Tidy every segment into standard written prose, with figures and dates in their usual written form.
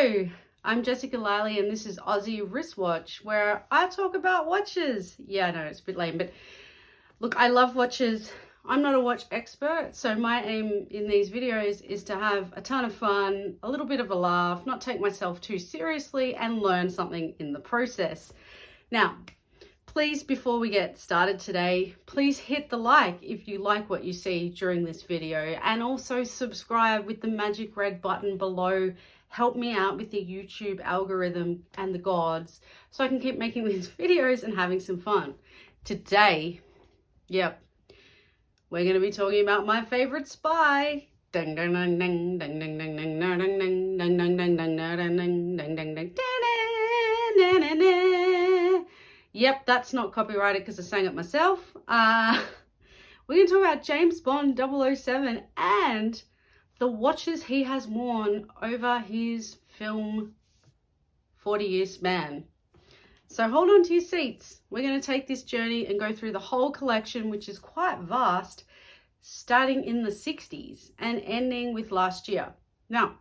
Hello, I'm Jessica Lally and this is Aussie Wristwatch, where I talk about watches. Yeah, I know it's a bit lame, but look, I love watches. I'm not a watch expert, so my aim in these videos is to have a ton of fun, a little bit of a laugh, not take myself too seriously, and learn something in the process. Now, please, before we get started today, please hit the like if you like what you see during this video, and also subscribe with the magic red button below. Help me out with the YouTube algorithm and the gods so I can keep making these videos and having some fun. Today, yep, we're going to be talking about my favorite spy. Ding ding ding ding ding ding ding ding ding ding ding ding ding ding ding ding ding ding. Yep, that's not copyrighted because I sang it myself. We're going to talk about James Bond 007 and the watches he has worn over his film 40-year span. So hold on to your seats. We're going to take this journey and go through the whole collection, which is quite vast, starting in the 60s and ending with last year. Now,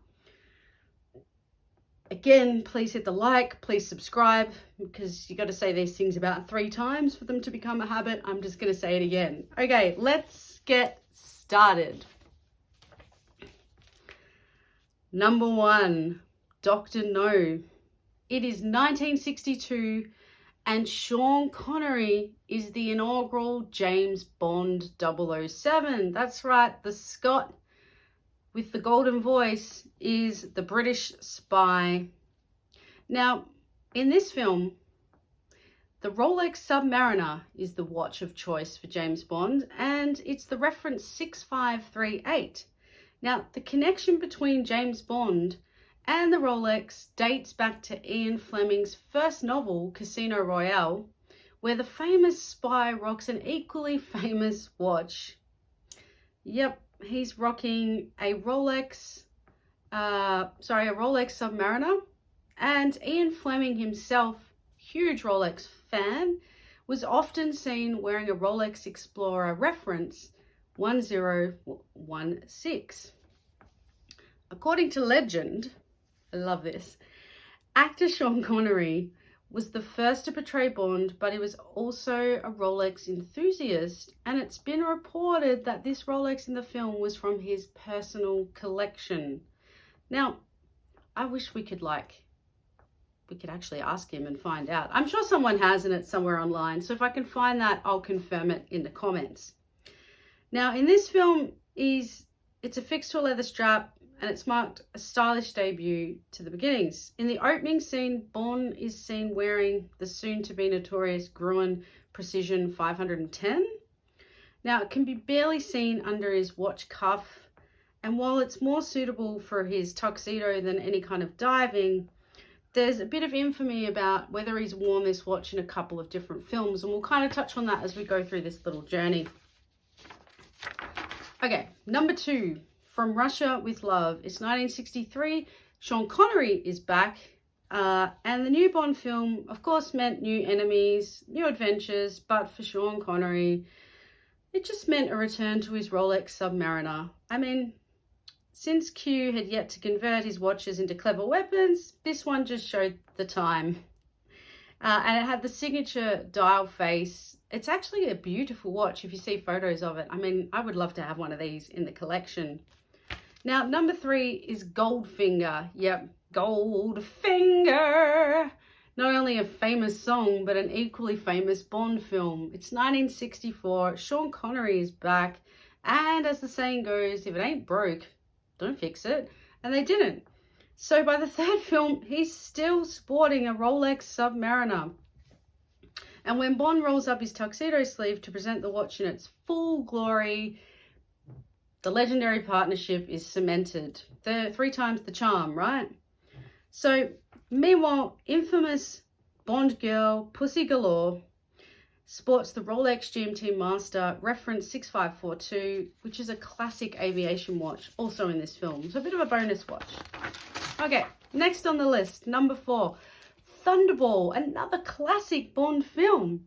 again, please hit the like, please subscribe, because you got to say these things about 3 times for them to become a habit. I'm just going to say it again. Okay, let's get started. Number 1, Dr. No. It is 1962 and Sean Connery is the inaugural James Bond 007. That's right, the Scot with the golden voice is the British spy. Now, in this film, the Rolex Submariner is the watch of choice for James Bond, and it's the reference 6538. Now, the connection between James Bond and the Rolex dates back to Ian Fleming's first novel, Casino Royale, where the famous spy rocks an equally famous watch. Yep, he's rocking a Rolex Submariner, and Ian Fleming himself, huge Rolex fan, was often seen wearing a Rolex Explorer reference 1016. According to legend, I love this, actor Sean Connery was the first to portray Bond, but he was also a Rolex enthusiast, and it's been reported that this Rolex in the film was from his personal collection. Now, I wish we could actually ask him and find out. I'm sure someone has, and it's somewhere online, so if I can find that, I'll confirm it in the comments. Now, in this film, it's affixed to a leather strap, and it's marked a stylish debut to the beginnings. In the opening scene, Bond is seen wearing the soon-to-be notorious Gruen Precision 510. Now, it can be barely seen under his watch cuff, and while it's more suitable for his tuxedo than any kind of diving, there's a bit of infamy about whether he's worn this watch in a couple of different films, and we'll kind of touch on that as we go through this little journey. Okay, number 2. From Russia with Love. It's 1963. Sean Connery is back. And the new Bond film, of course, meant new enemies, new adventures. But for Sean Connery, it just meant a return to his Rolex Submariner. I mean, since Q had yet to convert his watches into clever weapons, this one just showed the time. And it had the signature dial face. It's actually a beautiful watch if you see photos of it. I mean, I would love to have one of these in the collection. Now, number 3 is Goldfinger. Yep, Goldfinger. Not only a famous song, but an equally famous Bond film. It's 1964. Sean Connery is back. And as the saying goes, if it ain't broke, don't fix it. And they didn't. So by the 3rd film, he's still sporting a Rolex Submariner. And when Bond rolls up his tuxedo sleeve to present the watch in its full glory, the legendary partnership is cemented. 3 times the charm, right? So, meanwhile, infamous Bond girl, Pussy Galore, sports the Rolex GMT Master reference 6542, which is a classic aviation watch, also in this film. So a bit of a bonus watch. Okay, next on the list, number 4, Thunderball, another classic Bond film.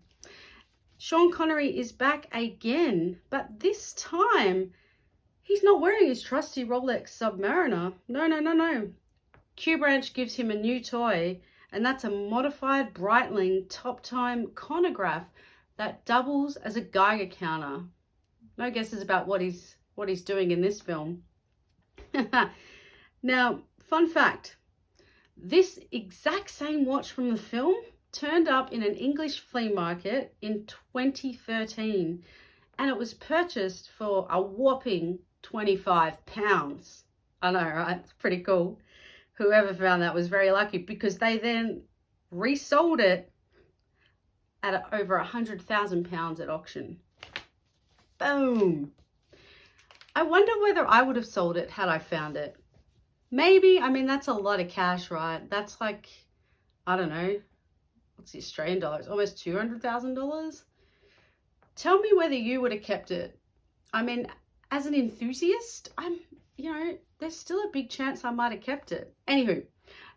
Sean Connery is back again, but this time he's not wearing his trusty Rolex Submariner. No. Q Branch gives him a new toy, and that's a modified Breitling top time chronograph that doubles as a Geiger counter. No guesses about what he's doing in this film. Now, fun fact, this exact same watch from the film turned up in an English flea market in 2013, and it was purchased for a whopping £25. I know, right? It's pretty cool. Whoever found that was very lucky, because they then resold it at over £100,000 at auction. Boom. I wonder whether I would have sold it had I found it. Maybe. I mean, that's a lot of cash, right? That's like, I don't know, what's the Australian dollars? Almost $200,000. Tell me whether you would have kept it. I mean, as an enthusiast, there's still a big chance I might have kept it. Anywho,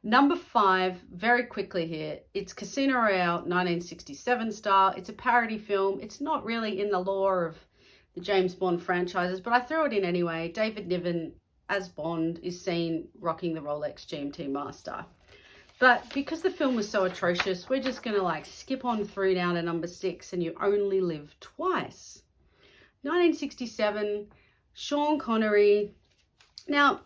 number 5, very quickly here. It's Casino Royale, 1967 style. It's a parody film. It's not really in the lore of the James Bond franchises, but I throw it in anyway. David Niven as Bond is seen rocking the Rolex GMT Master. But because the film was so atrocious, we're just going to skip on through now to number 6, and You Only Live Twice. 1967, Sean Connery. Now,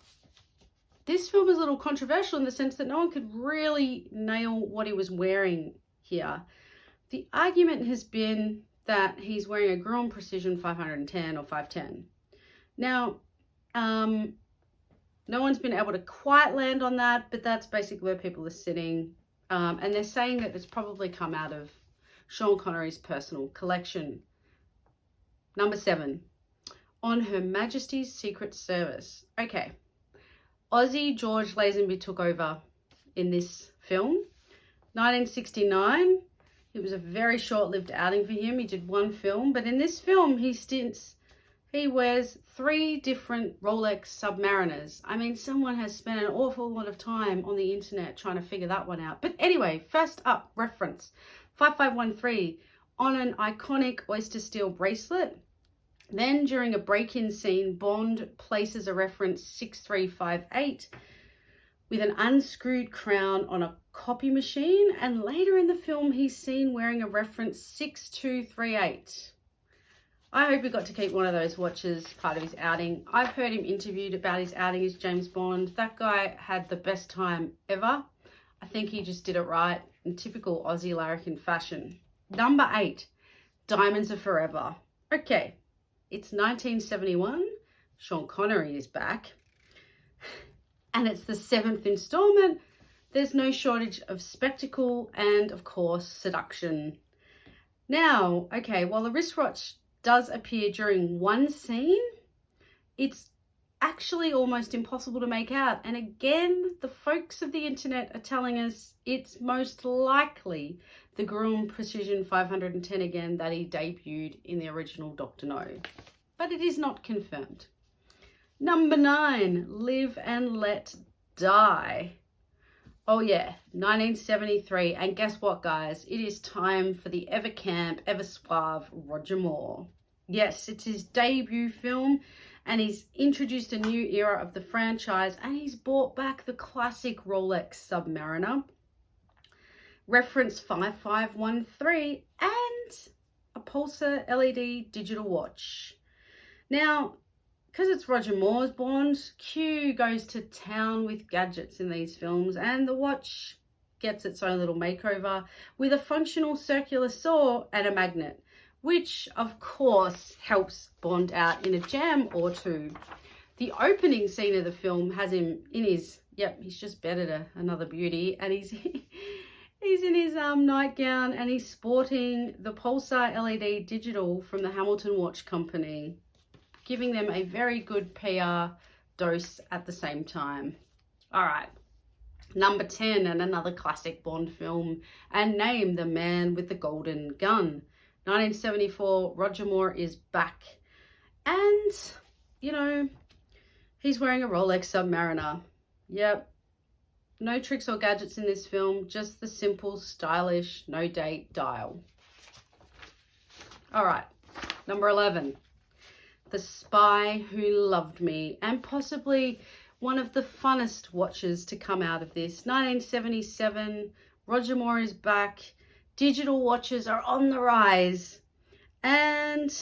this film is a little controversial in the sense that no one could really nail what he was wearing here. The argument has been that he's wearing a Gruen Precision 510 or 510. Now, no one's been able to quite land on that, but that's basically where people are sitting. And they're saying that it's probably come out of Sean Connery's personal collection. Number 7, On Her Majesty's Secret Service. Okay, Aussie George Lazenby took over in this film. 1969, it was a very short-lived outing for him. He did one film, but in this film, he wears 3 different Rolex Submariners. I mean, someone has spent an awful lot of time on the internet trying to figure that one out. But anyway, first up, reference 5513 on an iconic oyster steel bracelet. Then during a break-in scene, Bond places a reference 6358 with an unscrewed crown on a copy machine. And later in the film, he's seen wearing a reference 6238. I hope he got to keep one of those watches part of his outing. I've heard him interviewed about his outing as James Bond. That guy had the best time ever. I think he just did it right in typical Aussie larrikin fashion. Number 8, Diamonds Are Forever. Okay, it's 1971. Sean Connery is back. And it's the 7th installment. There's no shortage of spectacle and, of course, seduction. Now, okay, while the wristwatch does appear during one scene, it's actually almost impossible to make out. And again, the folks of the internet are telling us it's most likely the Gruen Precision 510 again that he debuted in the original Dr. No. But it is not confirmed. Number 9, Live and Let Die. Oh yeah, 1973. And guess what, guys? It is time for the ever camp, ever suave Roger Moore. Yes, it's his debut film, and he's introduced a new era of the franchise, and he's brought back the classic Rolex Submariner, reference 5513, and a Pulsar LED digital watch. Now, because it's Roger Moore's Bond, Q goes to town with gadgets in these films, and the watch gets its own little makeover with a functional circular saw and a magnet, which of course helps Bond out in a jam or two. The opening scene of the film has him in his, he's just bedded another beauty, and he's in his nightgown, and he's sporting the Pulsar LED digital from the Hamilton Watch Company, giving them a very good PR dose at the same time. All right, number 10, and another classic Bond film, and name The Man with the Golden Gun. 1974, Roger Moore is back. And, he's wearing a Rolex Submariner. Yep. No tricks or gadgets in this film, just the simple, stylish, no date dial. All right, number 11. The Spy Who Loved Me, and possibly one of the funnest watches to come out of this. 1977, Roger Moore is back. Digital watches are on the rise. And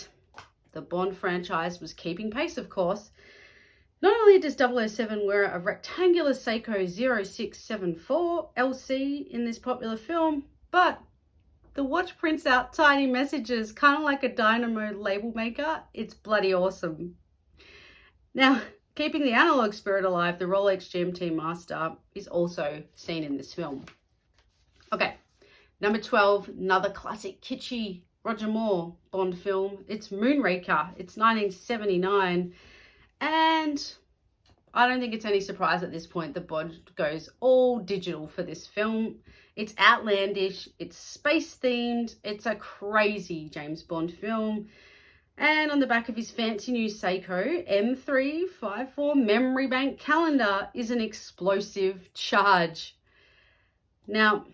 the Bond franchise was keeping pace, of course. Not only does 007 wear a rectangular Seiko 0674 LC in this popular film, but the watch prints out tiny messages, kind of like a dynamo label maker. It's bloody awesome. Now, keeping the analog spirit alive, the Rolex GMT Master is also seen in this film. Okay, number 12, another classic kitschy Roger Moore Bond film. It's Moonraker. It's 1979. And I don't think it's any surprise at this point that Bond goes all digital for this film. It's outlandish, it's space themed, it's a crazy James Bond film. And on the back of his fancy new Seiko M354 memory bank calendar is an explosive charge. Now,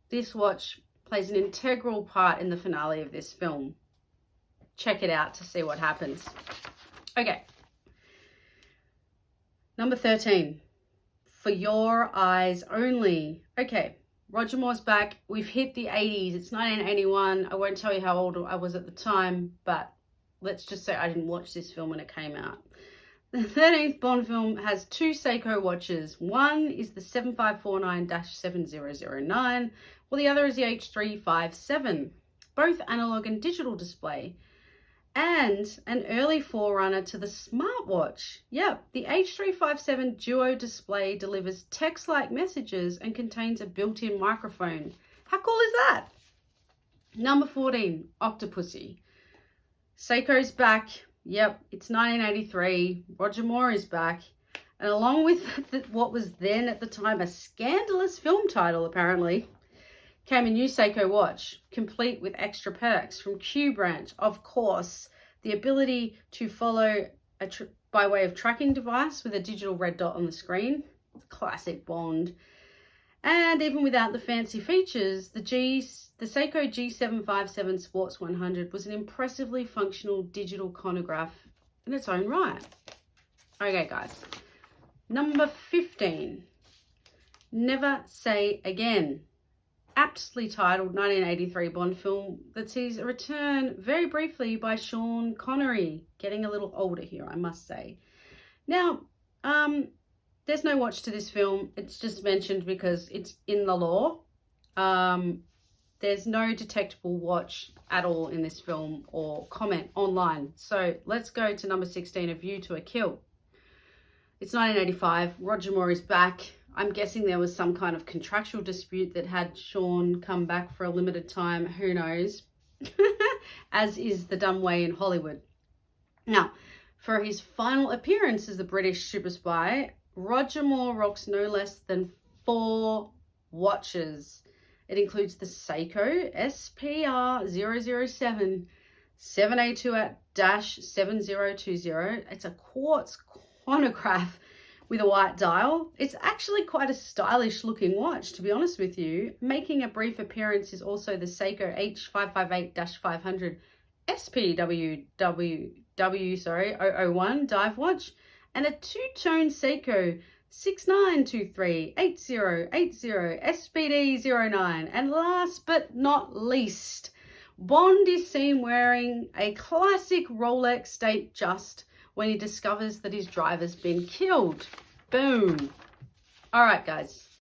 this watch plays an integral part in the finale of this film. Check it out to see what happens. Okay. Number 13, For Your Eyes Only. Okay, Roger Moore's back. We've hit the 80s. It's 1981. I won't tell you how old I was at the time, but let's just say I didn't watch this film when it came out. The 13th Bond film has two Seiko watches. One is the 7549-7009, while the other is the H357, both analog and digital display. And an early forerunner to the smartwatch. Yep, the H357 Duo display delivers text-like messages and contains a built-in microphone. How cool is that? Number 14, Octopussy. Seiko's back. Yep, it's 1983. Roger Moore is back. And along with what was then at the time a scandalous film title, apparently, came a new Seiko watch, complete with extra perks from Q Branch. Of course, the ability to follow by way of tracking device with a digital red dot on the screen. Classic Bond. And even without the fancy features, the Seiko G757 Sports 100 was an impressively functional digital chronograph in its own right. Okay, guys. Number 15, Never Say Again. Aptly titled 1983 Bond film that sees a return very briefly by Sean Connery, getting a little older here, I must say. Now, there's no watch to this film. It's just mentioned because it's in the lore. There's no detectable watch at all in this film or comment online. So let's go to number 16, A View to a Kill. It's 1985. Roger Moore is back. I'm guessing there was some kind of contractual dispute that had Sean come back for a limited time. Who knows? As is the dumb way in Hollywood. Now, for his final appearance as the British super spy, Roger Moore rocks no less than 4 watches. It includes the Seiko SPR 007 7A2-7020. It's a quartz chronograph with a white dial. It's actually quite a stylish looking watch, to be honest with you. Making a brief appearance is also the Seiko H558-500 SPWW 001 dive watch and a two-tone Seiko 6923-8080 SPD09. And last but not least, Bond is seen wearing a classic Rolex Date Just when he discovers that his driver's been killed. Boom. All right, guys.